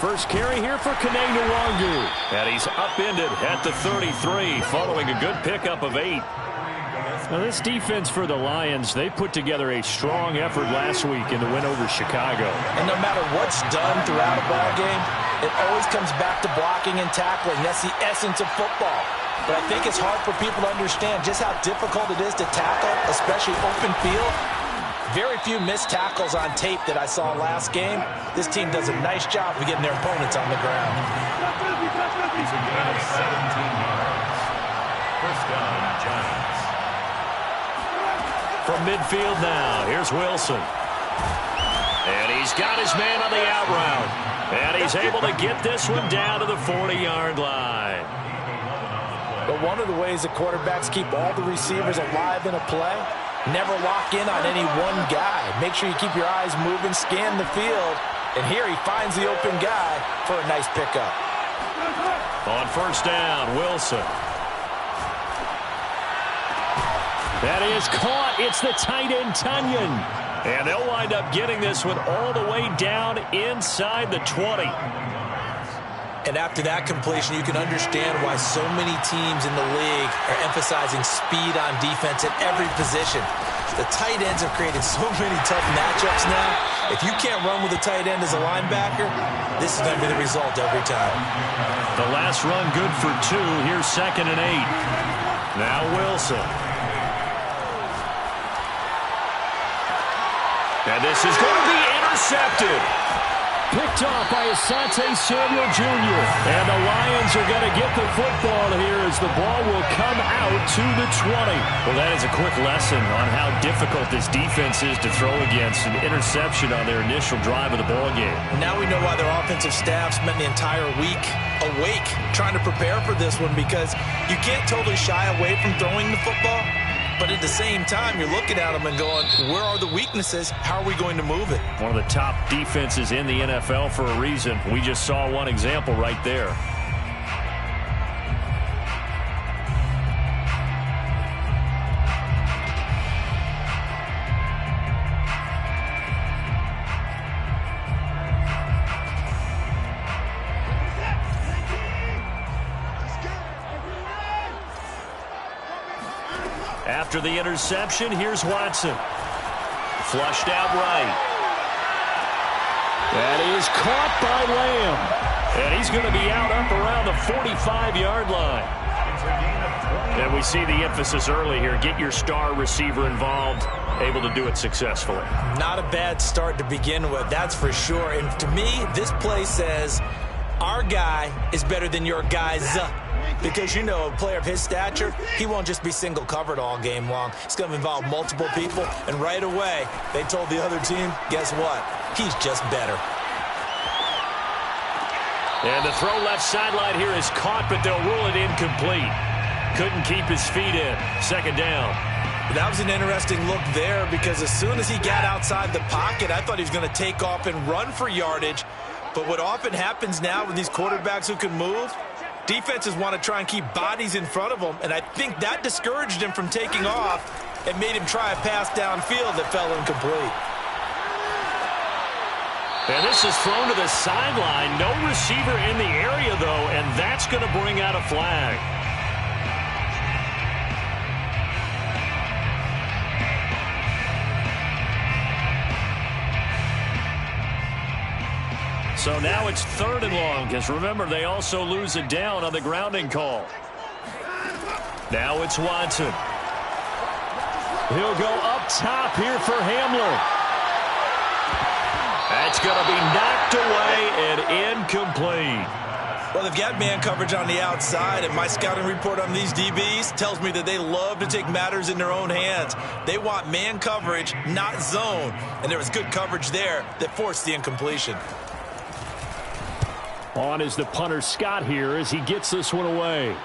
First carry here for Kene Nwangu. And he's upended at the 33 following a good pickup of 8. Now this defense for the Lions, they put together a strong effort last week in the win over Chicago. And no matter what's done throughout a ball game, it always comes back to blocking and tackling. That's the essence of football. But I think it's hard for people to understand just how difficult it is to tackle, especially open field. Very few missed tackles on tape that I saw last game. This team does a nice job of getting their opponents on the ground. He's a gain of 17 yards. First down, Giants. From midfield now, here's Wilson. And he's got his man on the out route. And he's able to get this one down to the 40-yard line. But one of the ways that quarterbacks keep all the receivers alive in a play, never lock in on any one guy. Make sure you keep your eyes moving, scan the field. And here he finds the open guy for a nice pickup. On first down, Wilson. That is caught. It's the tight end, Tunyon. And they'll wind up getting this one all the way down inside the 20. And after that completion, you can understand why so many teams in the league are emphasizing speed on defense at every position. The tight ends have created so many tough matchups now. If you can't run with a tight end as a linebacker, this is going to be the result every time. The last run good for 2. Here's 2nd and 8. Now Wilson. And this is going to be intercepted. Picked off by Asante Samuel Jr. And the Lions are going to get the football here as the ball will come out to the 20. Well, that is a quick lesson on how difficult this defense is to throw against. An interception on their initial drive of the ball game. Now we know why their offensive staff spent the entire week awake trying to prepare for this one, because you can't totally shy away from throwing the football. But at the same time, you're looking at them and going, where are the weaknesses? How are we going to move it? One of the top defenses in the NFL for a reason. We just saw one example right there. After the interception, here's Watson. Flushed out right. That is caught by Lamb. And he's going to be out up around the 45-yard line. And we see the emphasis early here. Get your star receiver involved. Able to do it successfully. Not a bad start to begin with, that's for sure. And to me, this play says, our guy is better than your guy's. Because, you know, a player of his stature, he won't just be single covered all game long. It's going to involve multiple people. And right away, they told the other team, guess what? He's just better. And the throw left sideline here is caught, but they'll rule it incomplete. Couldn't keep his feet in. 2nd down. That was an interesting look there, because as soon as he got outside the pocket, I thought he was going to take off and run for yardage. But what often happens now with these quarterbacks who can move, defenses want to try and keep bodies in front of them, and I think that discouraged him from taking off and made him try a pass downfield that fell incomplete. And this is thrown to the sideline. No receiver in the area, though, and that's going to bring out a flag. So now it's 3rd and long, because remember, they also lose it down on the grounding call. Now it's Watson. He'll go up top here for Hamler. That's going to be knocked away and incomplete. Well, they've got man coverage on the outside, and my scouting report on these DBs tells me that they love to take matters in their own hands. They want man coverage, not zone, and there was good coverage there that forced the incompletion. On is the punter Scott here as he gets this one away.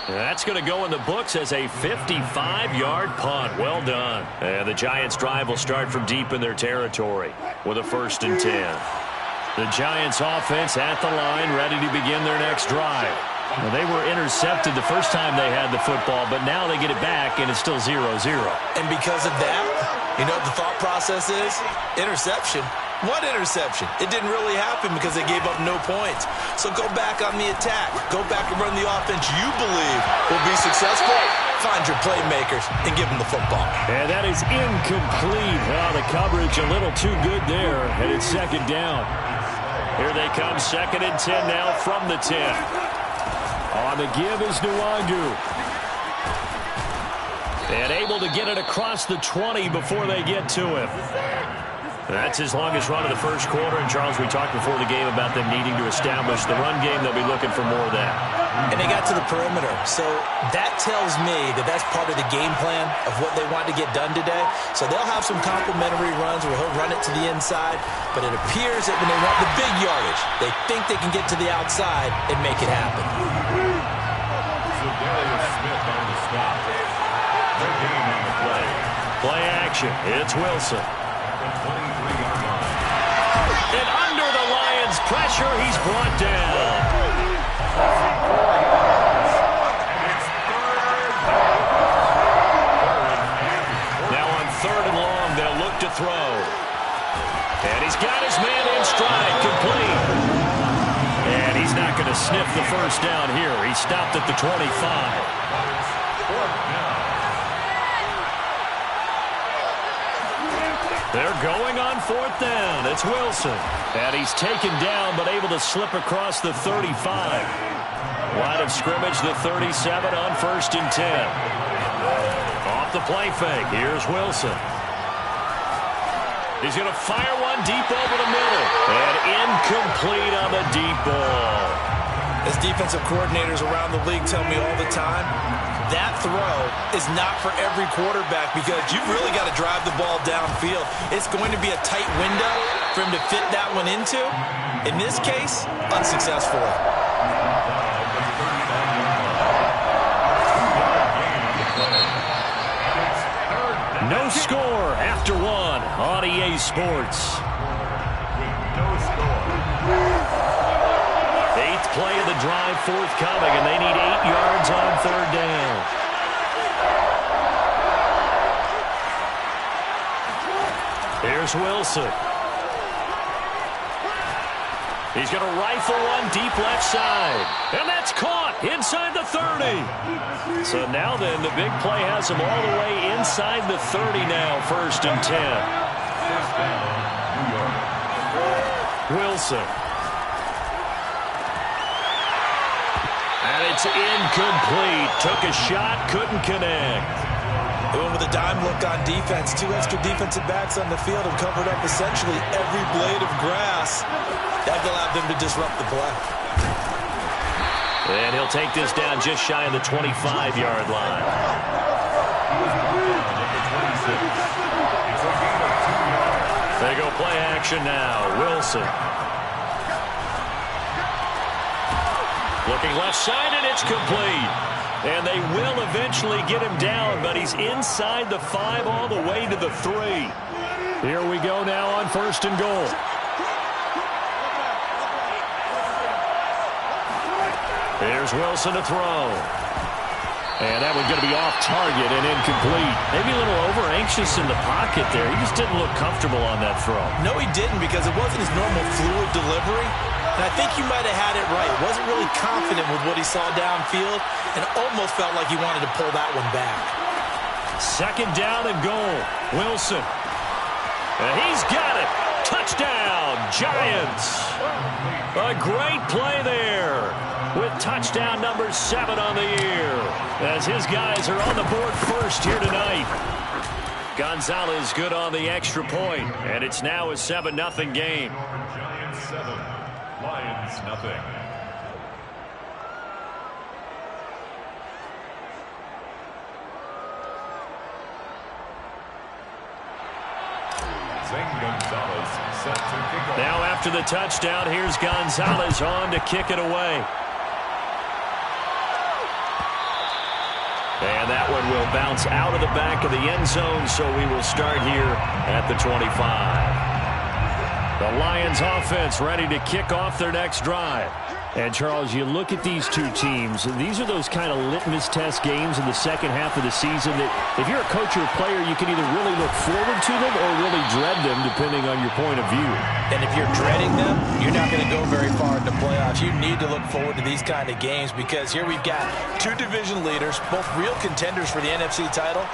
That's going to go in the books as a 55-yard punt. Well done. And the Giants' drive will start from deep in their territory with a 1st and 10. The Giants' offense at the line, ready to begin their next drive. Well, they were intercepted the first time they had the football, but now they get it back, and it's still 0-0. And because of that, you know what the thought process is? Interception. What interception? It didn't really happen because they gave up no points. So go back on the attack. Go back and run the offense you believe will be successful. Find your playmakers and give them the football. And that is incomplete. Well, the coverage a little too good there, and it's 2nd down. Here they come, 2nd and 10 now from the 10. On the give is Nwangu. And able to get it across the 20 before they get to him. That's his longest run of the first quarter. And, Charles, we talked before the game about them needing to establish the run game. They'll be looking for more of that. And they got to the perimeter. So that tells me that that's part of the game plan of what they want to get done today. So they'll have some complementary runs where he'll run it to the inside. But it appears that when they want the big yardage, they think they can get to the outside and make it happen. So Darius Smith on the stop. Their game on the play. Play action. It's Wilson. And under the Lions' pressure, he's brought down. Now on 3rd and long, they'll look to throw. And he's got his man in stride, complete. And he's not going to sniff the first down here. He stopped at the 25. They're going on 4th down. It's Wilson. And he's taken down but able to slip across the 35. Line of scrimmage, the 37 on 1st and 10. Off the play fake. Here's Wilson. He's going to fire one deep over the middle. And incomplete on the deep ball. As defensive coordinators around the league tell me all the time, that throw is not for every quarterback because you've really got to drive the ball downfield. It's going to be a tight window for him to fit that one into. In this case, unsuccessfully. No score after 1 on EA Sports. No score. 8th play of the drive forthcoming, and they need 8 yards on 3rd down. Here's Wilson. He's going to rifle one deep left side. And that's caught inside the 30. So now then, the big play has him all the way inside the 30 now, 1st and 10. First down, New York. Wilson. And it's incomplete. Took a shot, couldn't connect. They went with a dime look on defense. 2 extra defensive backs on the field and covered up essentially every blade of grass. That allowed them to disrupt the play. And he'll take this down just shy of the 25-yard line. They go play action now. Wilson. Looking left side, and it's complete. And they will eventually get him down, but he's inside the 5 all the way to the 3. Here we go now on 1st and goal. Here's Wilson to throw. And that one's going to be off target and incomplete. Maybe a little over-anxious in the pocket there. He just didn't look comfortable on that throw. No, he didn't because it wasn't his normal fluid delivery. And I think he might have had it right. Wasn't really confident with what he saw downfield and almost felt like he wanted to pull that one back. 2nd down and goal. Wilson. And he's got it. Touchdown, Giants. A great play there with touchdown number 7 on the year as his guys are on the board first here tonight. Gonzalez good on the extra point, and it's now a 7-0 game. 7. Lions nothing. Gonzalez set to kick off. Now after the touchdown, here's Gonzalez on to kick it away. And that one will bounce out of the back of the end zone, so we will start here at the 25. The Lions offense ready to kick off their next drive. And, Charles, you look at these two teams, and these are those kind of litmus test games in the second half of the season that if you're a coach or a player, you can either really look forward to them or really dread them, depending on your point of view. And if you're dreading them, you're not going to go very far in the playoffs. You need to look forward to these kind of games because here we've got two division leaders, both real contenders for the NFC title.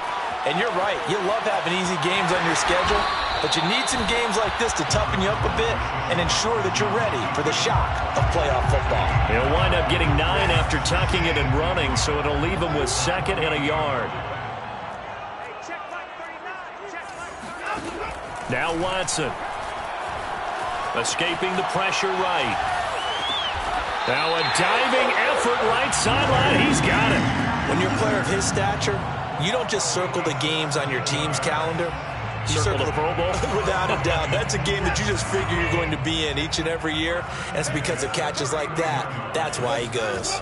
And you're right, you love having easy games on your schedule, but you need some games like this to toughen you up a bit and ensure that you're ready for the shock of playoff football. He'll wind up getting 9 after tucking it and running, so it'll leave him with 2nd and a yard. Now Watson. Escaping the pressure right. Now a diving effort right sideline. He's got it. When you're a player of his stature, you don't just circle the games on your team's calendar. You circle the Pro Bowl? Without a doubt. That's a game that you just figure you're going to be in each and every year. And it's because of catches like that. That's why he goes.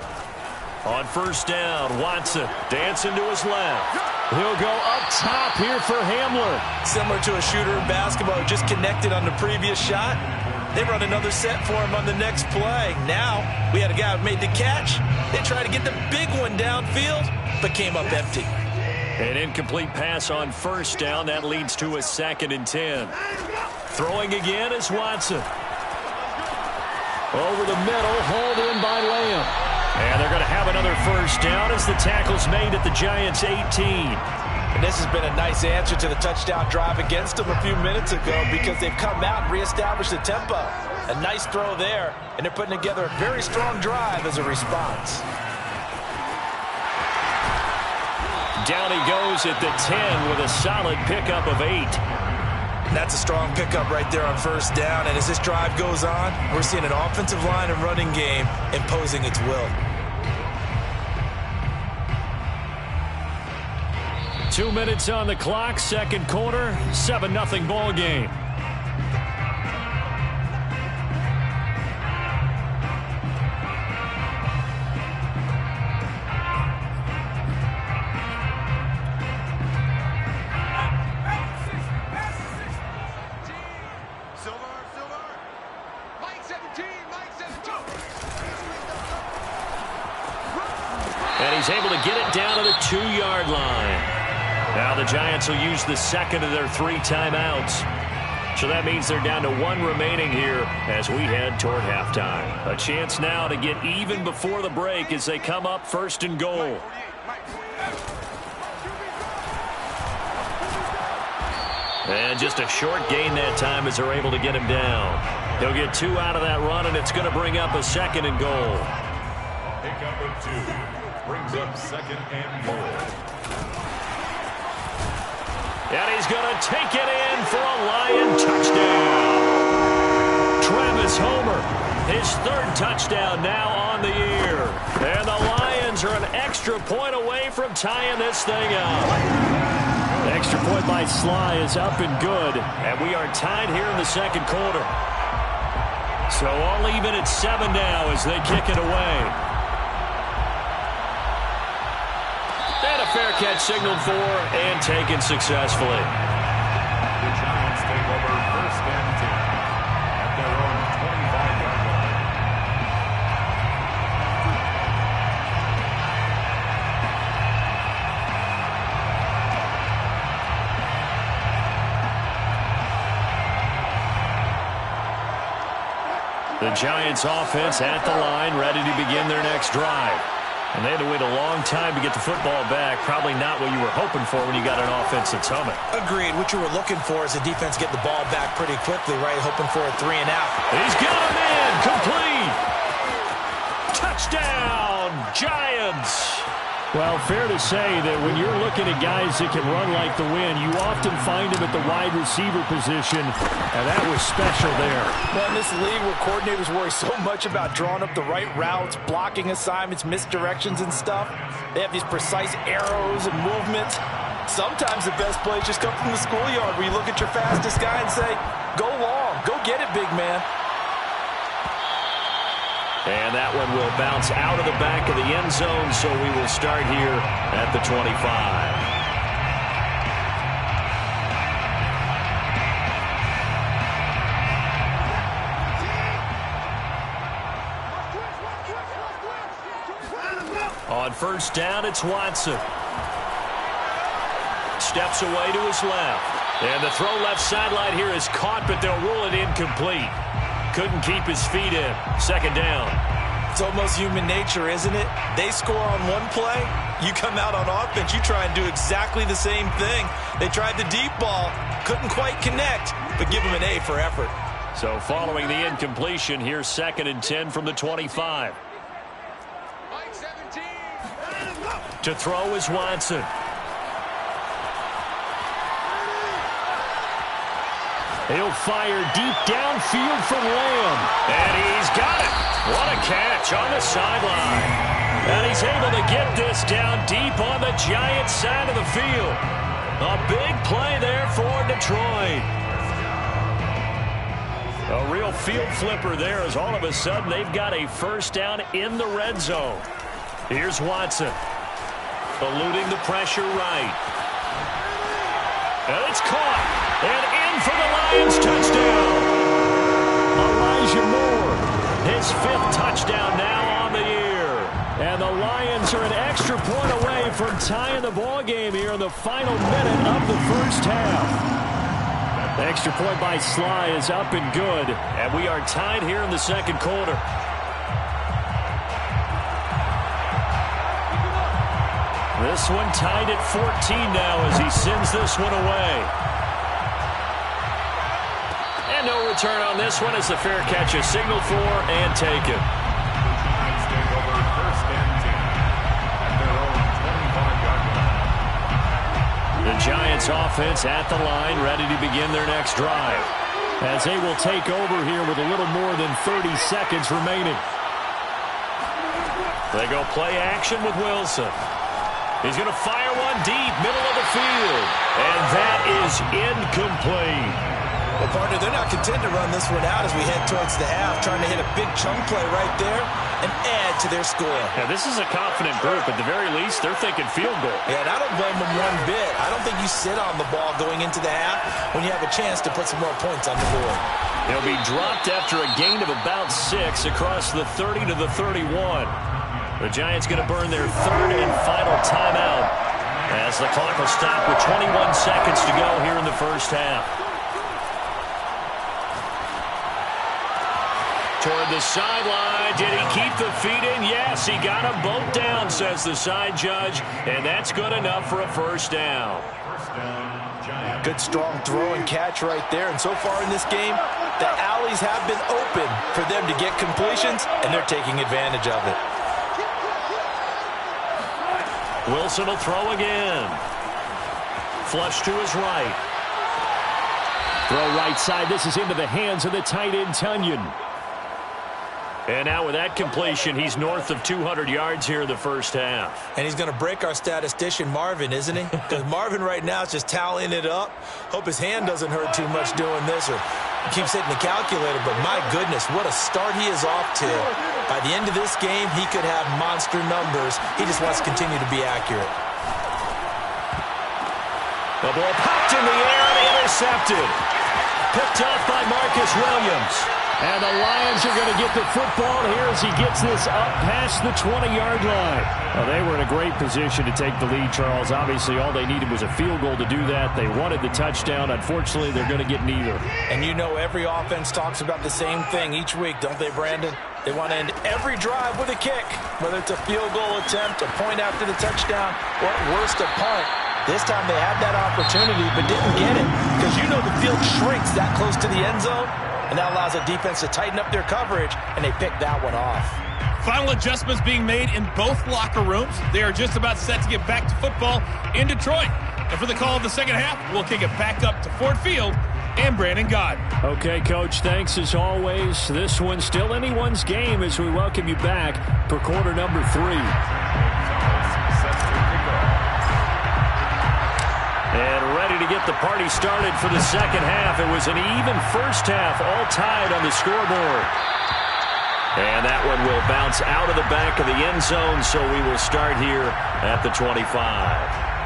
On first down, Watson dancing to his left. He'll go up top here for Hamler. Similar to a shooter in basketball who just connected on the previous shot. They run another set for him on the next play. Now, we had a guy who made the catch. They tried to get the big one downfield, but came up empty. An incomplete pass on first down. That leads to a 2nd and 10. Throwing again is Watson. Over the middle, hauled in by Lamb. And they're going to have another first down as the tackle's made at the Giants' 18. And this has been a nice answer to the touchdown drive against them a few minutes ago because they've come out and reestablished the tempo. A nice throw there, and they're putting together a very strong drive as a response. Down he goes at the 10 with a solid pickup of 8. That's a strong pickup right there on first down. And as this drive goes on, we're seeing an offensive line and running game imposing its will. 2 minutes on the clock, second quarter, 7-0 ball game. And he's able to get it down to the 2-yard line. Now the Giants will use the 2nd of their 3 timeouts. So that means they're down to 1 remaining here as we head toward halftime. A chance now to get even before the break as they come up 1st and goal. And just a short gain that time as they're able to get him down. He'll get 2 out of that run, and it's going to bring up a 2nd and goal. Pickup of 2 brings up 2nd and goal. And he's going to take it in for a Lion touchdown. Travis Homer, his 3rd touchdown now on the year. And the Lions are an extra point away from tying this thing up. The extra point by Sly is up and good. And we are tied here in the second quarter. So all even at 7 now as they kick it away. And a fair catch signaled for and taken successfully. The Giants take over 1st and 10 at their own 25-yard line. The Giants offense at the line, ready to begin their next drive. And they had to wait a long time to get the football back. Probably not what you were hoping for when you got an offense that's humming. Agreed. What you were looking for is the defense get the ball back pretty quickly, right? Hoping for a 3 and out. He's got him in. Complete. Touchdown, Giants. Well, fair to say that when you're looking at guys that can run like the wind, you often find them at the wide receiver position, and that was special there. Well, in this league where coordinators worry so much about drawing up the right routes, blocking assignments, misdirections and stuff, they have these precise arrows and movements. Sometimes the best plays just come from the schoolyard where you look at your fastest guy and say, go long, go get it, big man. And that one will bounce out of the back of the end zone, so we will start here at the 25. On first down, it's Watson. Steps away to his left. And the throw left sideline here is caught, but they'll rule it incomplete. Couldn't keep his feet in. Second down. It's almost human nature, isn't it? They score on one play. You come out on offense, you try and do exactly the same thing. They tried the deep ball. Couldn't quite connect, but give them an A for effort. So following the incompletion, here's 2nd and 10 from the 25. To throw is Watson. He'll fire deep downfield from Lamb. And he's got it. What a catch on the sideline. And he's able to get this down deep on the Giants side of the field. A big play there for Detroit. A real field flipper there as all of a sudden they've got a first down in the red zone. Here's Watson. Eluding the pressure right. And it's caught. And in for the Lions touchdown. Elijah Moore, his 5th touchdown now on the year. And the Lions are an extra point away from tying the ball game here in the final minute of the first half. The extra point by Sly is up and good. And we are tied here in the second quarter. This one tied at 14 now as he sends this one away. And no return on this one as the fair catch is signaled for and taken. Giants take over first and 10 at their own 25-yard line. The Giants offense at the line, ready to begin their next drive. As they will take over here with a little more than 30 seconds remaining. They go play action with Wilson. He's going to fire one deep, middle of the field. And that is incomplete. Well, partner, they're not content to run this one out as we head towards the half, trying to hit a big chunk play right there and add to their score. Yeah, this is a confident group. At the very least, they're thinking field goal. Yeah, and I don't blame them one bit. I don't think you sit on the ball going into the half when you have a chance to put some more points on the board. They'll be dropped after a gain of about 6 across the 30 to the 31. The Giants going to burn their 3rd and final timeout as the clock will stop with 21 seconds to go here in the first half. Toward the sideline. Did he keep the feet in? Yes, he got them both down, says the side judge. And that's good enough for a first down. First down, Giants. Good, strong throw and catch right there. And so far in this game, the alleys have been open for them to get completions, and they're taking advantage of it. Wilson will throw again. Flush to his right. Throw right side. This is into the hands of the tight end, Tunyon. And now with that completion, he's north of 200 yards here in the first half. And he's going to break our statistician, Marvin, isn't he? Because Marvin right now is just tallying it up. Hope his hand doesn't hurt too much doing this or keeps hitting the calculator. But my goodness, what a start he is off to. By the end of this game, he could have monster numbers. He just wants to continue to be accurate. The ball popped in the air and intercepted. Picked off by Marcus Williams. And the Lions are going to get the football here as he gets this up past the 20-yard line. Well, they were in a great position to take the lead, Charles. Obviously, all they needed was a field goal to do that. They wanted the touchdown. Unfortunately, they're going to get neither. And you know every offense talks about the same thing each week, don't they, Brandon? They want to end every drive with a kick, whether it's a field goal attempt, a point after the touchdown, or at worst, a punt. This time they had that opportunity but didn't get it because you know the field shrinks that close to the end zone. And that allows the defense to tighten up their coverage, and they picked that one off. Final adjustments being made in both locker rooms. They are just about set to get back to football in Detroit. And for the call of the second half, we'll kick it back up to Ford Field and Brandon Gaudin. Okay, Coach, thanks as always. This one's still anyone's game as we welcome you back for quarter number 3. And ready to get the party started for the second half. It was an even first half, all tied on the scoreboard. And that one will bounce out of the back of the end zone, so we will start here at the 25.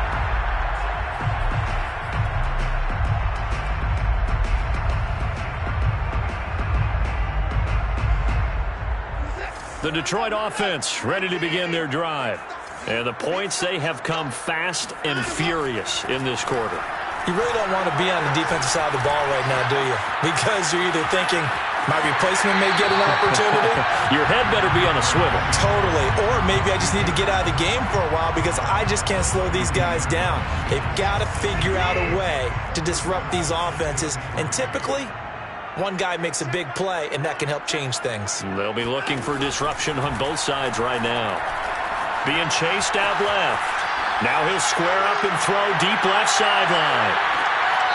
The Detroit offense ready to begin their drive. And the points, they have come fast and furious in this quarter. You really don't want to be on the defensive side of the ball right now, do you? Because you're either thinking, my replacement may get an opportunity. Your head better be on a swivel. Totally. Or maybe I just need to get out of the game for a while because I just can't slow these guys down. They've got to figure out a way to disrupt these offenses. And typically, one guy makes a big play, and that can help change things. They'll be looking for disruption on both sides right now. Being chased out left. Now he'll square up and throw deep left sideline.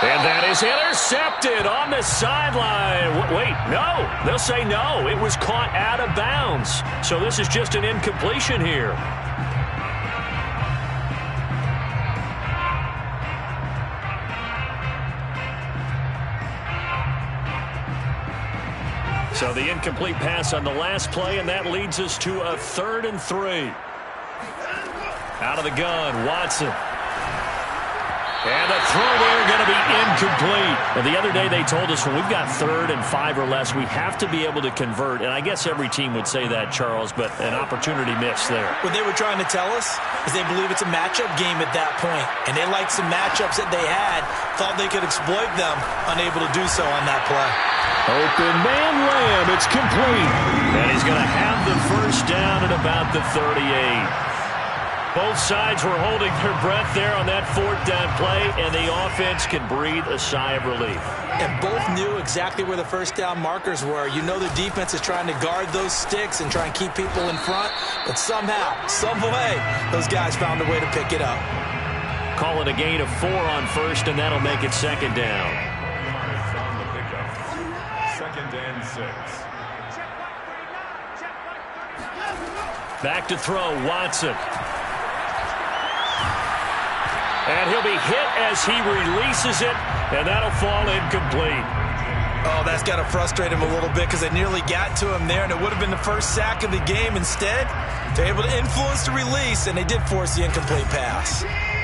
And that is intercepted on the sideline. Wait, no. They'll say no. It was caught out of bounds. So this is just an incompletion here. So the incomplete pass on the last play, and that leads us to a 3rd and 3. Out of the gun, Watson. And the throw there going to be incomplete. And the other day they told us when we've got 3rd and 5 or less, we have to be able to convert. And I guess every team would say that, Charles, but an opportunity missed there. What they were trying to tell us is they believe it's a matchup game at that point. And they liked some matchups that they had, thought they could exploit them, unable to do so on that play. Open man Lamb, it's complete. And he's going to have the first down at about the 38. Both sides were holding their breath there on that 4th down play, and the offense can breathe a sigh of relief. And both knew exactly where the first down markers were. You know the defense is trying to guard those sticks and try and keep people in front, but somehow, some way, those guys found a way to pick it up. Call it a gain of 4 on first, and that'll make it 2nd down. On the pickup. 2nd and 6. Back to throw, Watson. And he'll be hit as he releases it, and that'll fall incomplete. Oh, that's got to frustrate him a little bit because they nearly got to him there, and it would have been the first sack of the game. Instead, they're able to influence the release, and they did force the incomplete pass.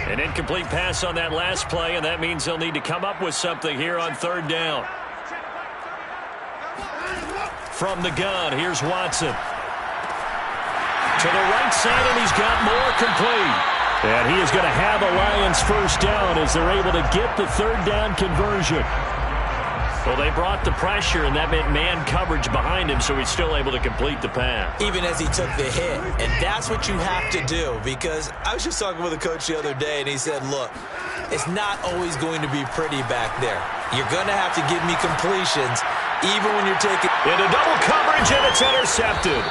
An incomplete pass on that last play, and that means they'll need to come up with something here on 3rd down. From the gun, here's Watson. To the right side, and he's got more complete. And he is going to have a Lions first down as they're able to get the 3rd down conversion. Well, they brought the pressure, and that meant man coverage behind him, so he's still able to complete the pass. Even as he took the hit. And that's what you have to do, because I was just talking with a coach the other day, and he said, look, it's not always going to be pretty back there. You're going to have to give me completions, even when you're taking... Into double coverage, and it's intercepted.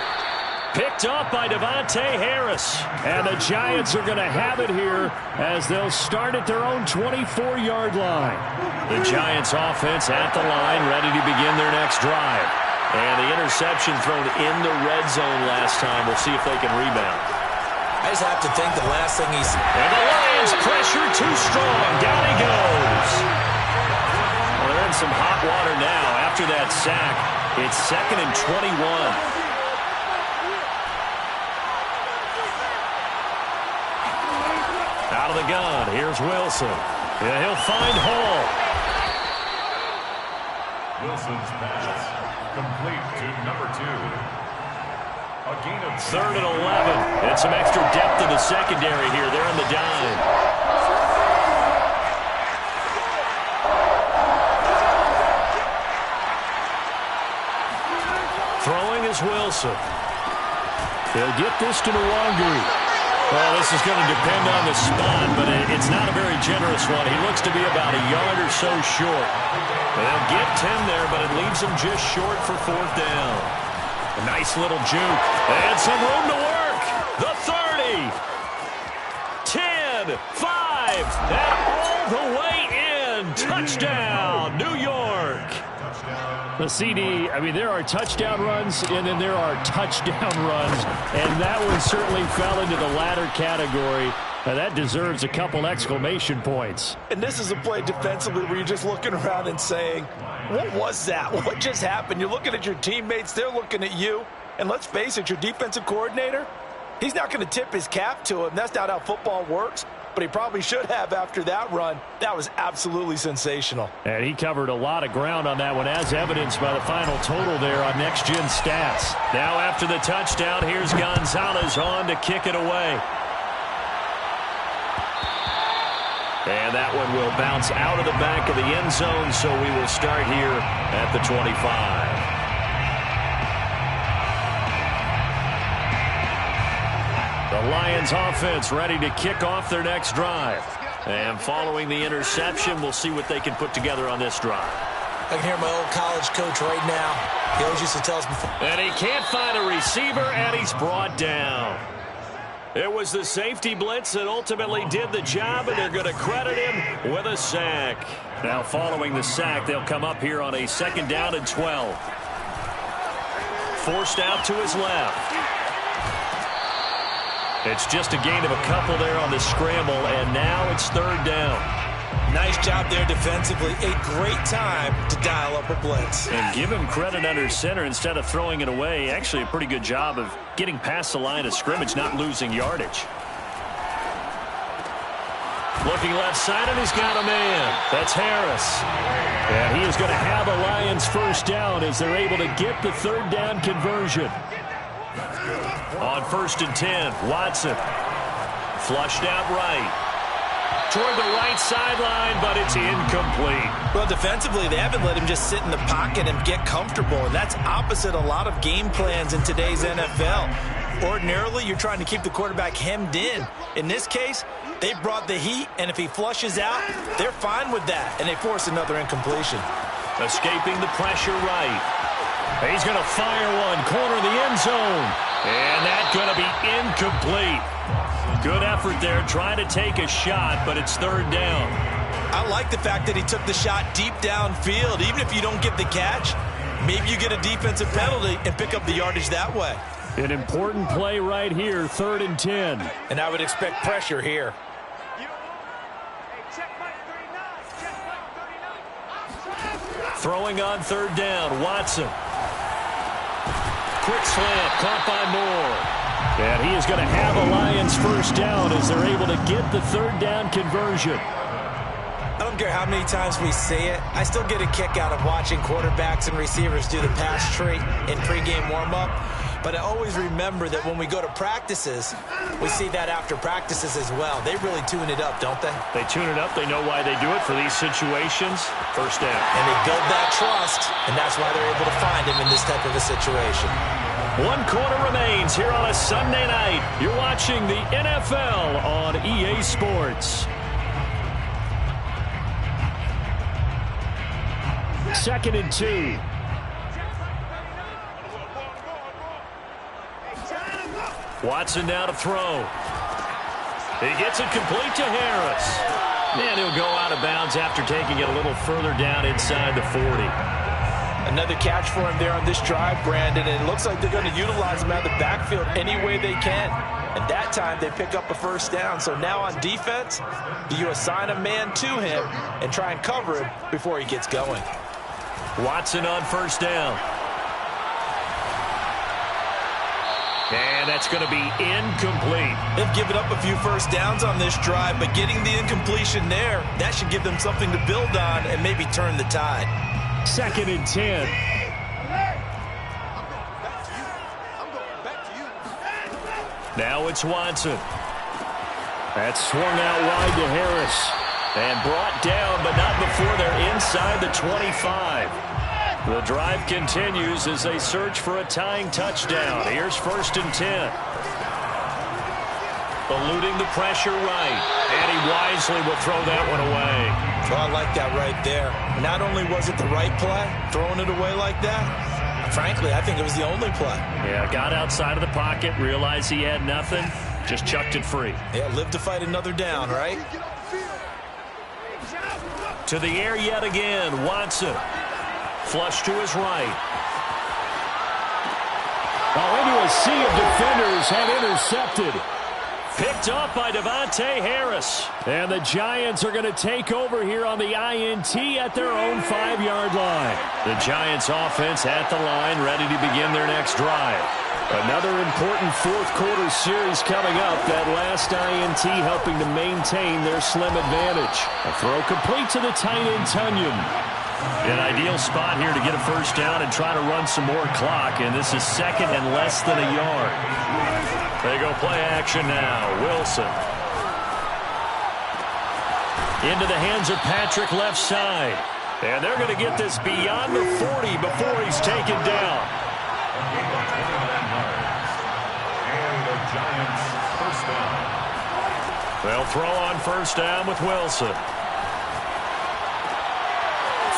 Picked off by Devontae Harris. And the Giants are going to have it here as they'll start at their own 24-yard line. The Giants offense at the line, ready to begin their next drive. And the interception thrown in the red zone last time. We'll see if they can rebound. I just have to think the last thing he's... And the Lions pressure too strong. Down he goes. Well, they're in some hot water now. After that sack, it's 2nd and 21. Out of the gun, here's Wilson. Yeah, he'll find Hall. Wilson's pass complete to number 2. A gain of 3rd and 11. And some extra depth in the secondary here. They're in the dime. Throwing is Wilson. He'll get this to Nwangu. Well, this is going to depend on the spot, but it's not a very generous one. He looks to be about a yard or so short. They'll get 10 there, but it leaves him just short for 4th down. Nice little juke. And some room to work. The 30. 10, 5, and all the way in. Touchdown, New York. The CD, I mean, there are touchdown runs, and then there are touchdown runs, and that one certainly fell into the latter category. Now that deserves a couple exclamation points. And this is a play defensively where you're just looking around and saying, what was that? What just happened? You're looking at your teammates, they're looking at you, and let's face it, your defensive coordinator, he's not going to tip his cap to him. That's not how football works, but he probably should have after that run. That was absolutely sensational. And he covered a lot of ground on that one, as evidenced by the final total there on Next Gen Stats. Now after the touchdown, here's Gonzalez on to kick it away. And that one will bounce out of the back of the end zone, so we will start here at the 25. The Lions offense ready to kick off their next drive. And following the interception, we'll see what they can put together on this drive. I can hear my old college coach right now. He always used to tell us before. And he can't find a receiver, and he's brought down. It was the safety blitz that ultimately did the job, and they're going to credit him with a sack. Now following the sack, they'll come up here on a 2nd down and 12. Forced out to his left. It's just a gain of a couple there on the scramble, and now it's 3rd down. Nice job there defensively. A great time to dial up a blitz. And give him credit under center instead of throwing it away. Actually a pretty good job of getting past the line of scrimmage, not losing yardage. Looking left side, and he's got a man. That's Harris. And he is going to have a Lions 1st down as they're able to get the 3rd down conversion. On 1st and 10, Watson. Flushed out right. Toward the right sideline, but it's incomplete. Well, defensively, they haven't let him just sit in the pocket and get comfortable, and that's opposite a lot of game plans in today's NFL. Ordinarily, you're trying to keep the quarterback hemmed in. In this case, they brought the heat, and if he flushes out, they're fine with that, and they force another incompletion. Escaping the pressure right. He's going to fire one, corner of the end zone, and that's going to be incomplete. Good effort there, trying to take a shot, but it's 3rd down. I like the fact that he took the shot deep downfield. Even if you don't get the catch, maybe you get a defensive penalty and pick up the yardage that way. An important play right here, 3rd and 10. And I would expect pressure here. Throwing on 3rd down, Watson. Quick slant, caught by Moore. And he is going to have a Lions 1st down as they're able to get the 3rd down conversion. I don't care how many times we say it, I still get a kick out of watching quarterbacks and receivers do the pass tree in pregame warm-up. But I always remember that when we go to practices, we see that after practices as well. They really tune it up, don't they? They tune it up. They know why they do it for these situations. 1st down. And they build that trust, and that's why they're able to find him in this type of a situation. 1 quarter remains here on a Sunday night. You're watching the NFL on EA Sports. 2nd and 2. Watson now to throw. He gets it complete to Harris. And he'll go out of bounds after taking it a little further down inside the 40. Another catch for him there on this drive, Brandon, and it looks like they're going to utilize him out of the backfield any way they can. And that time they pick up a 1st down. So now on defense, do you assign a man to him and try and cover him before he gets going? Watson on 1st down. And that's going to be incomplete. They've given up a few 1st downs on this drive, but getting the incompletion there, that should give them something to build on and maybe turn the tide. 2nd and 10. Now it's Watson. That's swung out wide to Harris. And brought down, but not before they're inside the 25. The drive continues as they search for a tying touchdown. Here's 1st and 10. Eluding the pressure right. And he wisely will throw that one away. Well, I like that right there. Not only was it the right play, throwing it away like that, I Frankly, I think it was the only play. Yeah, got outside of the pocket, realized he had nothing, just chucked it free. Yeah, live to fight another down, right? To the air yet again, Watson. Flush to his right. Into a sea of defenders have intercepted. Picked up by Devontae Harris. And the Giants are going to take over here on the INT at their own 5-yard line. The Giants offense at the line, ready to begin their next drive. Another important fourth-quarter series coming up. That last INT helping to maintain their slim advantage. A throw complete to the tight end, Tunyon. An ideal spot here to get a first down and try to run some more clock. And this is second and less than a yard. They go play action now. Wilson. Into the hands of Patrick left side. And they're going to get this beyond the 40 before he's taken down. And the Giants first down. They'll throw on first down with Wilson.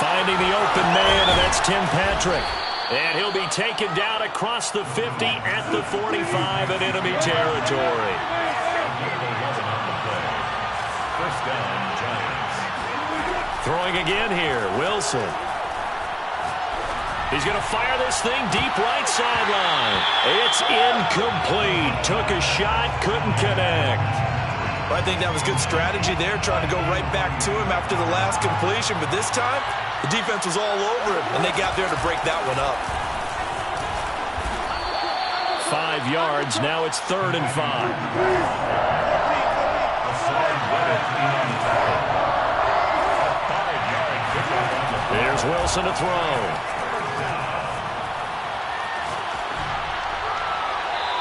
Finding the open man, and that's Tim Patrick. And he'll be taken down across the 50 at the 45 in enemy territory. First down, Giants. Throwing again here, Wilson. He's going to fire this thing deep right sideline. It's incomplete. Took a shot, couldn't connect. Well, I think that was good strategy there, trying to go right back to him after the last completion. But this time, the defense was all over him, and they got there to break that one up. 5 yards. Now it's 3rd and 5. There's Wilson to throw.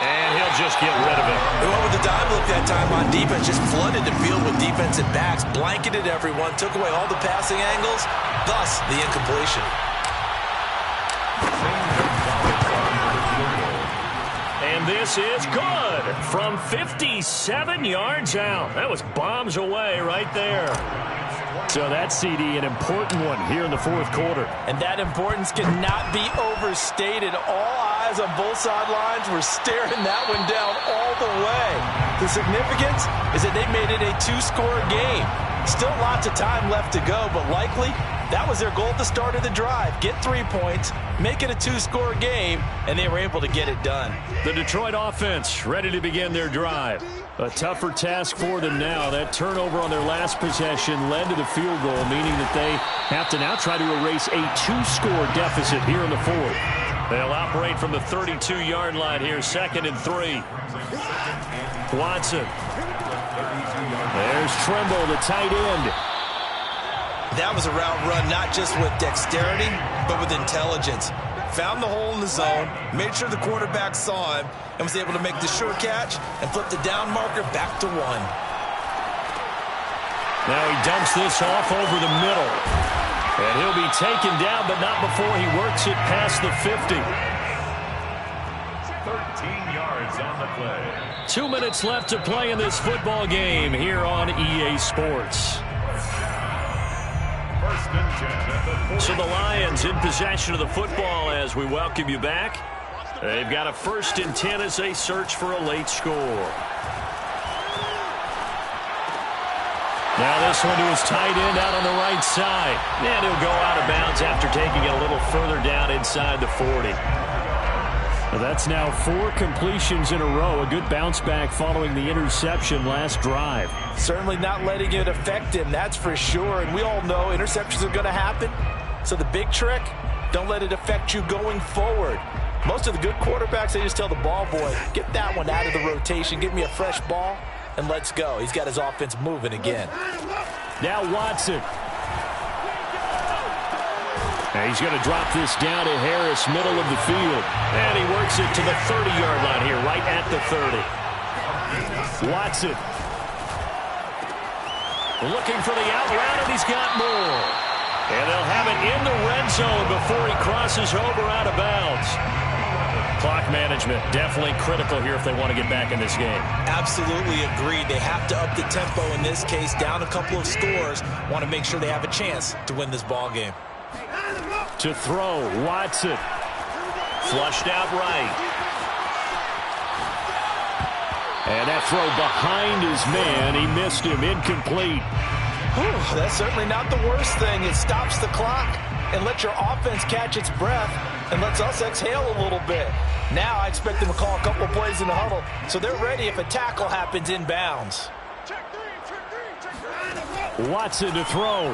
And he'll just get rid of it. They went with the dime look that time on defense, just flooded the field with defensive backs, blanketed everyone, took away all the passing angles, thus the incompletion. And this is good from 57 yards out. That was bombs away right there. So that CD, an important one here in the fourth quarter. And that importance cannot be overstated. All eyes on both sidelines were staring that one down all the way. The significance is that they made it a 2-score game. Still lots of time left to go, but likely that was their goal at the start of the drive. Get 3 points, make it a 2-score game, and they were able to get it done. The Detroit offense ready to begin their drive. A tougher task for them now. That turnover on their last possession led to the field goal, meaning that they have to now try to erase a 2-score deficit here in the fourth. They'll operate from the 32-yard line here, 2nd and 3. Watson. There's Trimble, the tight end. That was a route run not just with dexterity, but with intelligence. Found the hole in the zone, made sure the quarterback saw him, and was able to make the sure catch and flip the down marker back to 1. Now he dumps this off over the middle. And he'll be taken down, but not before he works it past the 50. 13 yards on the play. 2 minutes left to play in this football game here on EA Sports. First and 10 at the 40. So the Lions in possession of the football as we welcome you back. They've got a 1st and 10 as they search for a late score. Now this one to his tight end out on the right side. And he'll go out of bounds after taking it a little further down inside the 40. Well, that's now 4 completions in a row. A good bounce back following the interception last drive. Certainly not letting it affect him, that's for sure. And we all know interceptions are going to happen. So the big trick, don't let it affect you going forward. Most of the good quarterbacks, they just tell the ball boy, get that one out of the rotation, give me a fresh ball, and let's go. He's got his offense moving again. Now Watson. And he's going to drop this down to Harris, middle of the field. And he works it to the 30-yard line here, right at the 30. Watson. Looking for the out route, and he's got more. And they'll have it in the red zone before he crosses over out of bounds. Clock management, definitely critical here if they want to get back in this game. Absolutely agreed. They have to up the tempo in this case, down a couple of scores. Want to make sure they have a chance to win this ball game. To throw, Watson. Flushed out right. And that throw behind his man. He missed him. Incomplete. Whew, that's certainly not the worst thing. It stops the clock and lets your offense catch its breath and lets us exhale a little bit. Now I expect them to call a couple plays in the huddle so they're ready if a tackle happens inbounds. Watson to throw.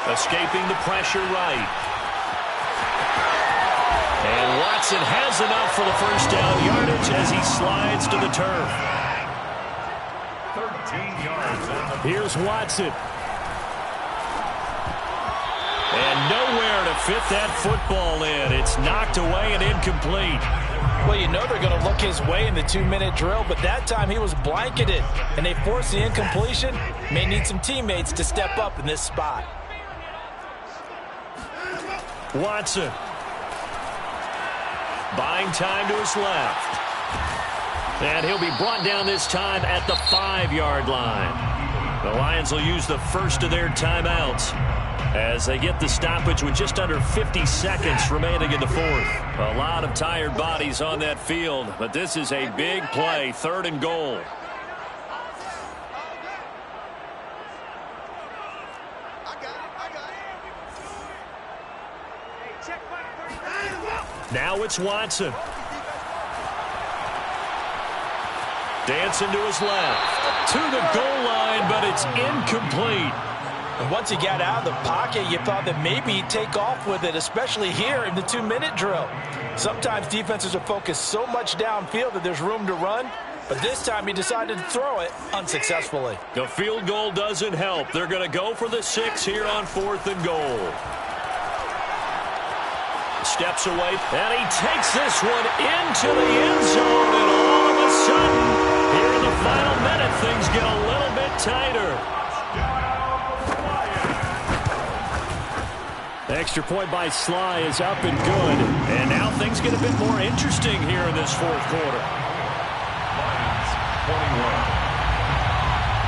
Escaping the pressure right. And Watson has enough for the first down yardage as he slides to the turf. 13 yards. Here's Watson. And nowhere to fit that football in. It's knocked away and incomplete. Well, you know they're going to look his way in the 2-minute drill, but that time he was blanketed, and they forced the incompletion. May need some teammates to step up in this spot. Watson. Buying time to his left. And he'll be brought down this time at the 5-yard line. The Lions will use the first of their timeouts as they get the stoppage with just under 50 seconds remaining in the fourth. A lot of tired bodies on that field, but this is a big play, 3rd and goal. Now it's Watson. Dancing to his left. To the goal line, but it's incomplete. And once he got out of the pocket, you thought that maybe he'd take off with it, especially here in the 2-minute drill. Sometimes defenses are focused so much downfield that there's room to run, but this time he decided to throw it unsuccessfully. The field goal doesn't help. They're going to go for the 6 here on 4th and goal. Steps away, and he takes this one into the end zone, and all of a sudden, here in the final minute, things get a little bit tighter. The extra point by Sly is up and good, and now things get a bit more interesting here in this 4th quarter. Lions 21.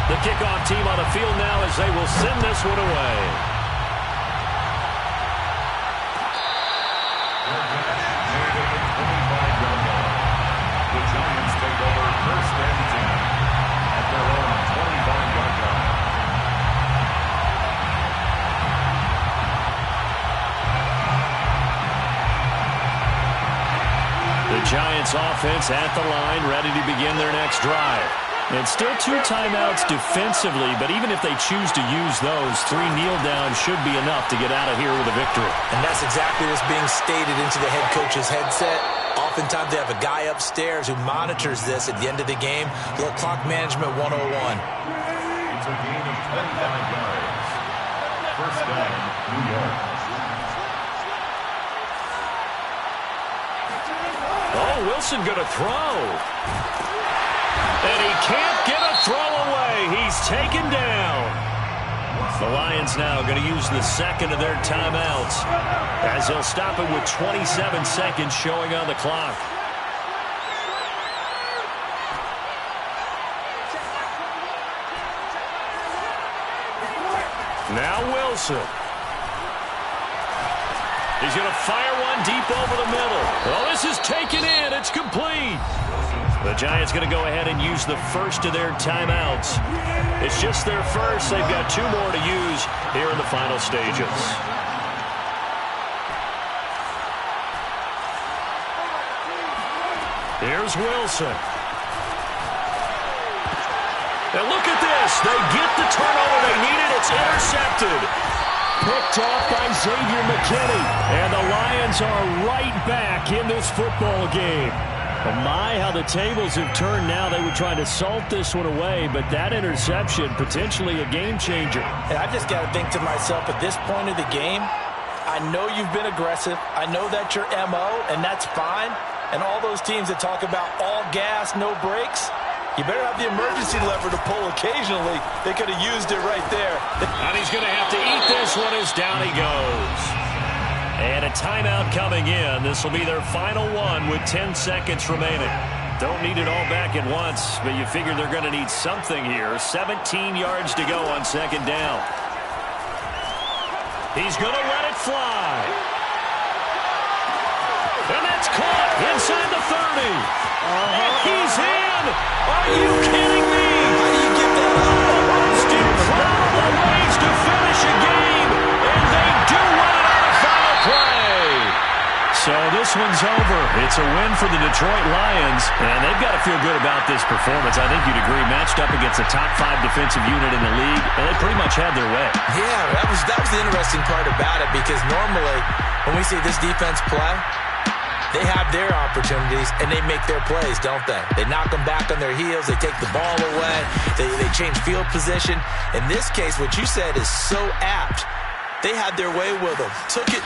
The kickoff team on the field now as they will send this one away. Giants offense at the line, ready to begin their next drive. And still 2 timeouts defensively, but even if they choose to use those, 3 kneel downs should be enough to get out of here with a victory. And that's exactly what's being stated into the head coach's headset. Oftentimes they have a guy upstairs who monitors this at the end of the game. A little clock management 101. It's a gain of 25 yards. First down, New York. Oh, Wilson going to throw. And he can't get a throw away. He's taken down. The Lions now going to use the 2nd of their timeouts as they'll stop it with 27 seconds showing on the clock. Now Wilson. He's going to fire one deep over the middle. Oh, this is taken in. It's complete. The Giants going to go ahead and use the first of their timeouts. It's just their first. They've got 2 more to use here in the final stages. Here's Wilson. And look at this. They get the turnover they needed. It's intercepted. Picked off by Xavier McKinney. And the Lions are right back in this football game. But my, how the tables have turned now. They were trying to salt this one away, but that interception, potentially a game changer. And I just got to think to myself, at this point of the game, I know you've been aggressive. I know that's your MO, and that's fine. And all those teams that talk about all gas, no brakes, you better have the emergency lever to pull occasionally. They could have used it right there. And he's going to have to eat this one as down he goes. And a timeout coming in. This will be their final one with 10 seconds remaining. Don't need it all back at once, but you figure they're going to need something here. 17 yards to go on 2nd down. He's going to let it fly. caught inside the 30. And he's in. Are you kidding me? How do you give that up? The most improbable ways to finish a game, and they do win it on a final play. So this one's over. It's a win for the Detroit Lions, and they've got to feel good about this performance. I think you'd agree, matched up against a top 5 defensive unit in the league, and they pretty much had their way. Yeah, that was the interesting part about it, because normally when we see this defense play, they have their opportunities, and they make their plays, don't they? They knock them back on their heels. They take the ball away. They change field position. In this case, what you said is so apt. They had their way with them. Took it